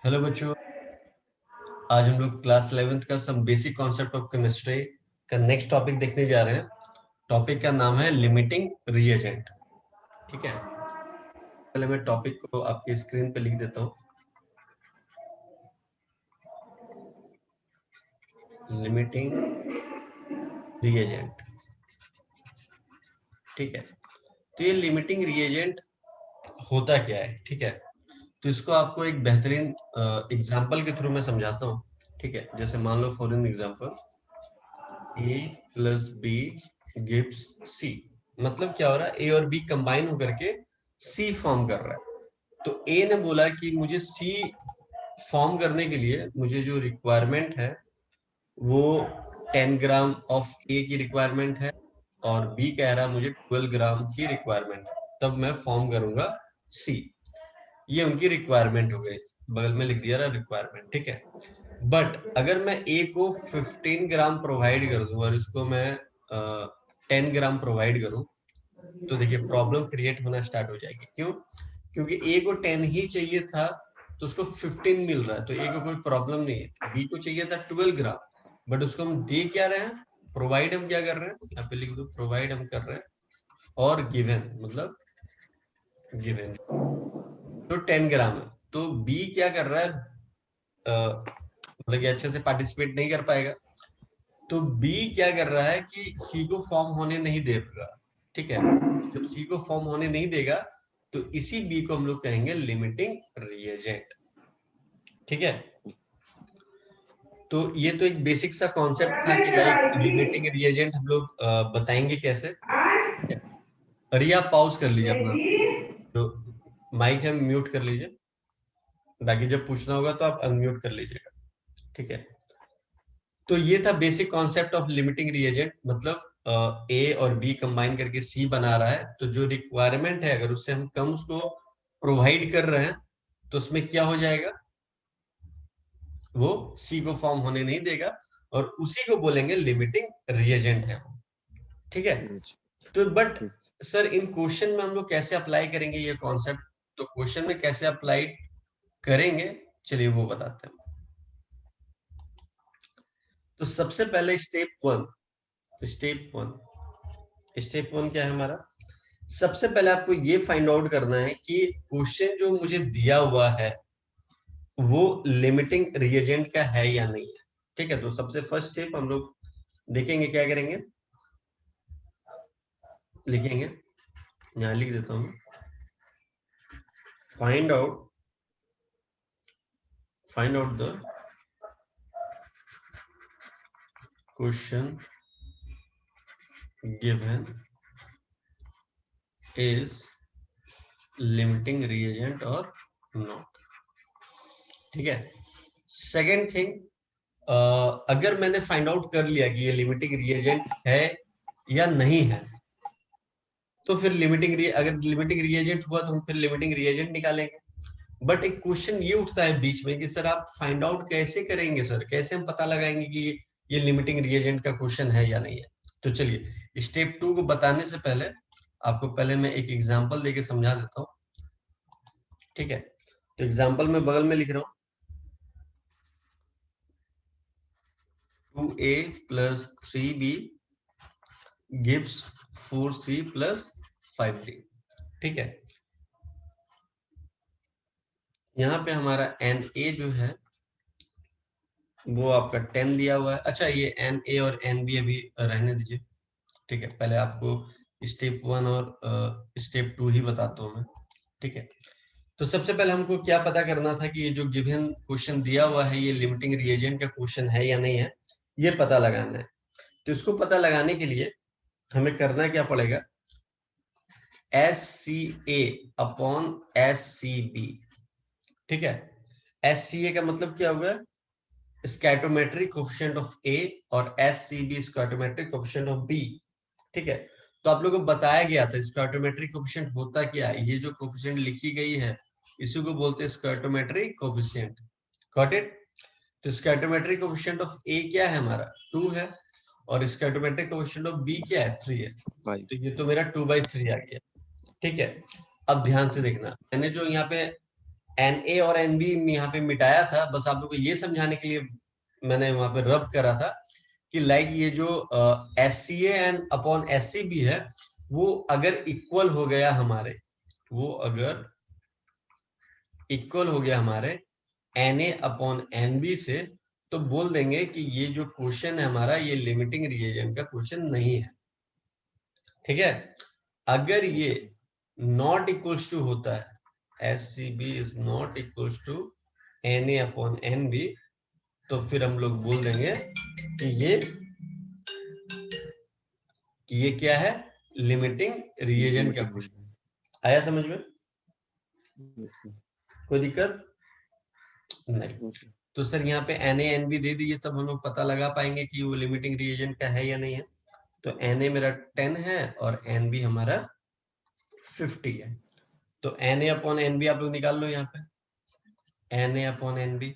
Hello बच्चों, आज हम लोग क्लास 11th का some basic concept of chemistry का नेक्स्ट टॉपिक देखने जा रहे हैं। टॉपिक का नाम है लिमिटिंग रिएजेंट। ठीक है, पहले मैं टॉपिक को आपके स्क्रीन पे लिख देता हूँ। Limiting reagent. ठीक है, तो ये लिमिटिंग रिएजेंट होता क्या है? ठीक है, तो इसको आपको एक बेहतरीन एग्जाम्पल के थ्रू मैं समझाता हूँ। ठीक है, जैसे मान लो for an example A plus B gives C. मतलब क्या हो रहा है, ए और बी कंबाइन होकर के सी फॉर्म कर रहा है। तो ए ने बोला कि मुझे सी फॉर्म करने के लिए मुझे जो रिक्वायरमेंट है वो 10 ग्राम ऑफ ए की रिक्वायरमेंट है, और बी कह रहा है मुझे 12 ग्राम की रिक्वायरमेंट है, तब मैं फॉर्म करूंगा सी। ये उनकी रिक्वायरमेंट हो गई, बगल में लिख दिया रहा रिक्वायरमेंट। ठीक है, बट अगर मैं ए को 15 ग्राम प्रोवाइड कर दूं और इसको मैं 10 ग्राम प्रोवाइड करूं, तो देखिए प्रॉब्लम क्रिएट होना स्टार्ट हो जाएगी। क्यों? क्योंकि ए को 10 ही चाहिए था, तो उसको 15 मिल रहा है, तो ए को कोई प्रॉब्लम नहीं है। बी को चाहिए था 12 ग्राम, बट उसको हम दे क्या रहे हैं, प्रोवाइड हम क्या कर रहे हैं, यहाँ पे लिख दो प्रोवाइड हम कर रहे हैं, और गिवन मतलब गिवन तो 10 ग्राम है। तो बी क्या कर रहा है, मतलब कि अच्छे से पार्टिसिपेट नहीं कर पाएगा। तो बी क्या कर रहा है कि सी को फॉर्म होने नहीं देगा। ठीक है, जब सी को फॉर्म होने नहीं देगा तो इसी बी को हम लोग कहेंगे लिमिटिंग रिएजेंट। ठीक है, तो ये तो एक बेसिक सा कॉन्सेप्ट था कि लाइक लिमिटिंग रिएजेंट हम लोग बताएंगे कैसे। ठीक है, रिया पॉज कर लीजिए अपना, जो माइक है म्यूट कर लीजिए, बाकी जब पूछना होगा तो आप अनम्यूट कर लीजिएगा। ठीक है, तो ये था basic concept of limiting reagent. मतलब ए और बी कंबाइन करके सी बना रहा है, तो जो रिक्वायरमेंट है अगर उससे हम कम उसको प्रोवाइड कर रहे हैं तो उसमें क्या हो जाएगा, वो सी को फॉर्म होने नहीं देगा, और उसी को बोलेंगे लिमिटिंग रिएजेंट है वो। ठीक है, तो बट सर इन क्वेश्चन में हम लोग कैसे अप्लाई करेंगे ये कॉन्सेप्ट? तो क्वेश्चन में कैसे अप्लाई करेंगे, चलिए वो बताते हैं। तो सबसे पहले स्टेप वन क्या है हमारा? सबसे पहले आपको ये फाइंड आउट करना है कि क्वेश्चन जो मुझे दिया हुआ है वो लिमिटिंग रिएजेंट का है या नहीं है। ठीक है, तो सबसे फर्स्ट स्टेप हम लोग देखेंगे, क्या करेंगे, लिखेंगे, यहां लिख देता हूं, find out the question given is limiting reagent और नॉट। ठीक है, सेकेंड थिंग, अगर मैंने फाइंड आउट कर लिया कि ये लिमिटिंग रिएजेंट है या नहीं है, तो फिर अगर लिमिटिंग रिएजेंट हुआ तो हम फिर लिमिटिंग रिएजेंट निकालेंगे। बट एक क्वेश्चन ये उठता है बीच में कि सर आप फाइंड आउट कैसे करेंगे, सर कैसे हम पता लगाएंगे कि ये लिमिटिंग रिएजेंट का क्वेश्चन है या नहीं है? तो चलिए स्टेप 2 को बताने से पहले आपको पहले मैं एक एग्जांपल देके समझा देता हूँ। ठीक है, तो एग्जांपल में बगल में लिख रहा हूँ 2a plus 3b gives 4c plus 5d। ठीक है, यहाँ पे हमारा एन ए जो है वो आपका 10 दिया हुआ है। अच्छा, ये एन ए और एन बी अभी रहने दीजिए। ठीक है, पहले आपको स्टेप 1 और स्टेप 2 ही बताता हूँ मैं। ठीक है, तो सबसे पहले हमको क्या पता करना था कि ये जो गिवन क्वेश्चन दिया हुआ है ये लिमिटिंग रिएजेंट का क्वेश्चन है या नहीं है, ये पता लगाना है। तो इसको पता लगाने के लिए हमें करना क्या पड़ेगा, एस सी ए अपॉन एस सी बी। ठीक है, एस सी ए का मतलब क्या होगा, स्कैटोमेट्रिक कोफिशिएंट ऑफ ए, और S C B stoichiometric coefficient of B. ठीक है, तो आप लोगों को बताया गया था स्कैटोमेट्रिक कोफिशिएंट होता क्या है। ये जो कोफिशिएंट लिखी गई है इसी को बोलते हैं स्कैटोमेट्रिक कोफिशिएंट। Got it? तो स्कैटोमेट्रिक कोफिशिएंट ऑफ ए क्या है हमारा, 2 है, और स्कैटोमेट्रिक कोफिशिएंट ऑफ बी क्या है, 3 है। तो ये तो मेरा 2/3 आ गया। ठीक है, अब ध्यान से देखना, मैंने जो यहाँ पे Na और Nb यहाँ पे मिटाया था, बस आप लोग को ये समझाने के लिए मैंने वहां पे रब करा था कि लाइक ये जो SCA एंड अपॉन SCB है, वो अगर इक्वल हो गया हमारे, वो अगर इक्वल हो गया हमारे Na अपॉन Nb से, तो बोल देंगे कि ये जो क्वेश्चन है हमारा, ये लिमिटिंग रिएजेंट का क्वेश्चन नहीं है। ठीक है, अगर ये नॉट इक्वल्स टू होता है, SCB is not equals to Na upon Nb, तो फिर हम लोग बोल देंगे कि ये क्या है, लिमिटिंग रिएजेंट का क्वेश्चन। आया समझ में? कोई दिक्कत नहीं? तो सर यहाँ पे Na Nb दे दीजिए, तब हम लोग पता लगा पाएंगे कि वो लिमिटिंग रिएजेंट का है या नहीं है। तो Na मेरा 10 है और Nb हमारा 50 है। तो Na अपॉन Nb आप लोग निकाल लो यहाँ पे, Na अपॉन Nb।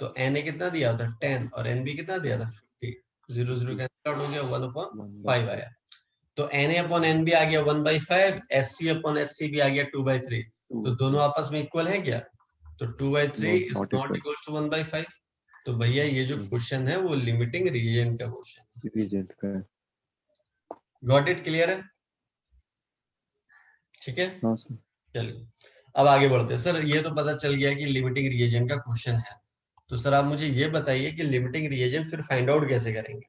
तो Na कितना दिया था 10 और Nb कितना दिया था 50, 0 0 कैंसिल आउट हो गया, 1/5 आया। तो Na अपॉन Nb आ गया 1/5, SC अपॉन SCB आ गया 2/3। तो दोनों आपस में इक्वल है क्या? तो 2/3 इज नॉट इक्वल टू 1/5। तो भैया ये जो क्वेश्चन है वो लिमिटिंग रीजन का क्वेश्चन है। Got it? क्लियर है? ठीक है, चलिए अब आगे बढ़ते हैं। सर ये तो पता चल गया कि लिमिटिंग रिएजेंट का क्वेश्चन है, तो सर आप मुझे ये बताइए कि लिमिटिंग रिएजेंट फिर फाइंड आउट कैसे करेंगे?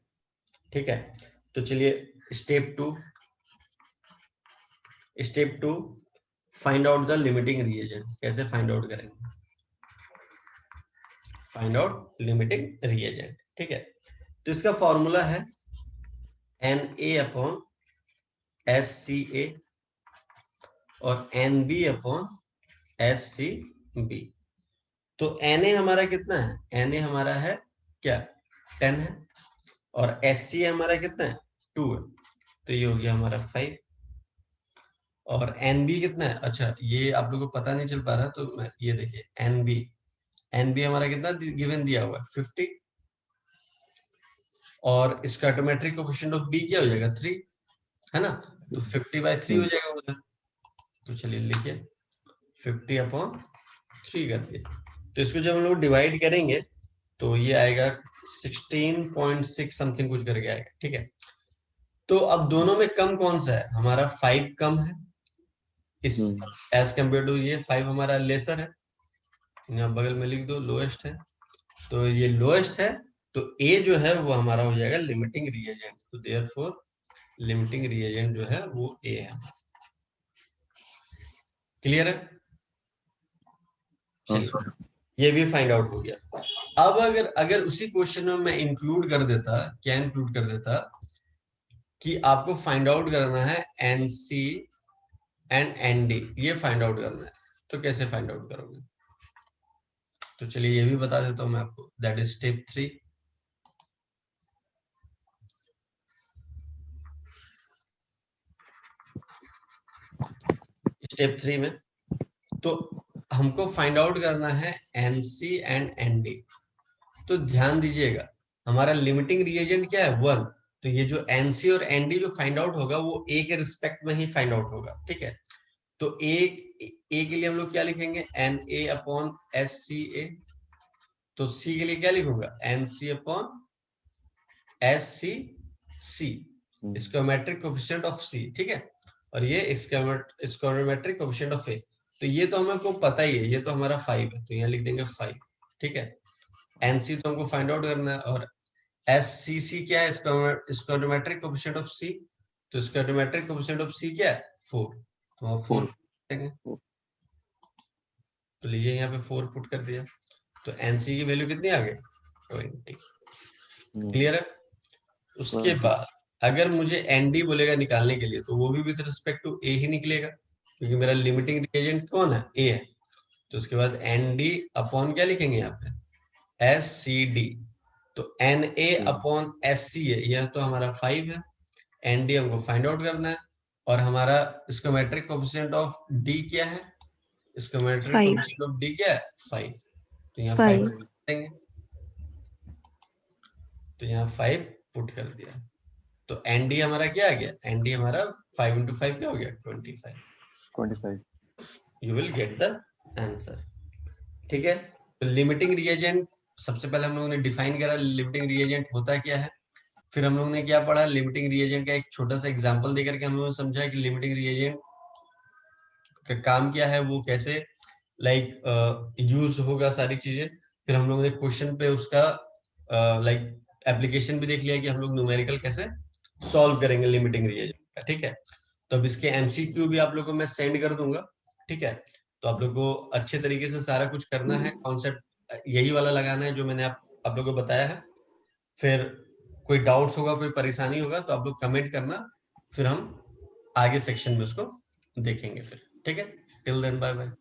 ठीक है, तो चलिए step to find out the limiting reagent. कैसे फाइंड आउट करेंगे? Find out limiting reagent. ठीक है, तो इसका फॉर्मूला है Na अपॉन SCA और NB अपॉन SCB। तो Na हमारा कितना है? Na हमारा है क्या? 10 है। और SC हमारा कितना है? 2 है। तो ये हो गया हमारा 5। और NB कितना है? अच्छा ये आप लोगों को पता नहीं चल पा रहा, तो ये देखिए NB हमारा कितना गिवन दिया हुआ है? 50। और स्कैटोमेट्रिक कोएफिशिएंट ऑफ B क्या हो जाएगा? 3 है ना? तो 50/3 हो जाएगा उधर। तो चलिए लिखिए 50/3 कर दिए। तो इसको जब हम लोग डिवाइड करेंगे तो ये आएगा 16.6 समथिंग कुछ करके आएगा। ठीक है, तो अब दोनों में कम कौन सा है? हमारा 5 कम है इस एज कम्पेयर टू ये 5 हमारा लेसर है। यहाँ बगल में लिख दो लोएस्ट है। तो ये लोएस्ट है, तो ए जो है वो हमारा हो जाएगा लिमिटिंग रिएजेंट। तो देयरफॉर लिमिटिंग रिएजेंट जो है वो ए है। क्लियर है? चलिए ये भी फाइंड आउट हो गया। अब अगर उसी क्वेश्चन में मैं इंक्लूड कर देता, क्या इंक्लूड कर देता कि आपको फाइंड आउट करना है एनसी एंड एनडी, ये फाइंड आउट करना है, तो कैसे फाइंड आउट करोगे? तो चलिए ये भी बता देता हूं मैं आपको, दैट इज स्टेप 3। स्टेप 3 में तो हमको फाइंड आउट करना है एनसी एंड एनडी। तो ध्यान दीजिएगा हमारा लिमिटिंग रिएजेंट क्या है? 1। तो ये जो एनसी और एनडी जो फाइंड आउट होगा वो ए के रिस्पेक्ट में ही फाइंड आउट होगा। ठीक है, तो ए के लिए हम लोग क्या लिखेंगे? N A upon S C A. तो सी के लिए क्या लिखूंगा? N C upon S C C, stoichiometric coefficient of C. ठीक है, और ये स्क्वायरमेट्रिक कोएफिशिएंट ऑफ ए। तो ये तो हमको पता ही है, ये तो हमारा 5 है, तो यहाँ लिख देंगे 5। ठीक है, एनसी तो हमको फाइंड आउट करना है, और एस सी सी क्या है? स्क्वायरमेट्रिक कोएफिशिएंट ऑफ सी। तो स्क्वायरमेट्रिक कोएफिशिएंट ऑफ सी क्या है? 4। तो 4 देंगे। तो लीजिए यहाँ पे 4 पुट कर दिया, तो एनसी की वैल्यू कितनी आ गई? 20। क्लियर है? उसके बाद अगर मुझे एनडी बोलेगा निकालने के लिए, तो वो भी विद रिस्पेक्ट टू ए ही निकलेगा, क्योंकि मेरा लिमिटिंग रिएजेंट कौन है? ए है। तो उसके बाद एनडी अपॉन क्या लिखेंगे यहाँ पे? S C D. तो N A upon S C A, यह तो हमारा 5 है। एन डी हमको फाइंड आउट करना है, और हमारा स्क्वायरमेट्रिक कोएफिशिएंट ऑफ डी क्या है? स्क्वायरमेट्रिक कोएफिशिएंट ऑफ डी क्या है? 5। तो यहाँ 5 देंगे, तो यहाँ 5 पुट कर दिया। तो एनडी हमारा क्या आ गया? एनडी हमारा 5 × 5 क्या हो गया? 25। You will get the answer. ठीक है। तो लिमिटिंग रिएजेंट सबसे पहले हम लोगों ने डिफाइन करा लिमिटिंग रिएजेंट होता क्या है। फिर हम लोगों ने क्या पढ़ा, लिमिटिंग रिएजेंट का एक छोटा सा एग्जांपल देकर के हम लोगों ने समझा कि लिमिटिंग रिएजेंट का काम क्या है, वो कैसे लाइक यूज होगा सारी चीजें। फिर हम लोगों ने क्वेश्चन पे उसका लाइक एप्लीकेशन भी देख लिया कि हम लोग न्यूमेरिकल कैसे सॉल्व करेंगे लिमिटिंग रिएजेंट का। ठीक है, तो अब इसके एमसीक्यू भी आप लोगों को मैं सेंड कर दूंगा। ठीक है, तो आप लोग को अच्छे तरीके से सारा कुछ करना है, कॉन्सेप्ट यही वाला लगाना है जो मैंने आप लोगों को बताया है। फिर कोई डाउट्स होगा, कोई परेशानी होगा तो आप लोग कमेंट करना, फिर हम आगे सेक्शन में उसको देखेंगे फिर। ठीक है, टिल देन बाय बाय।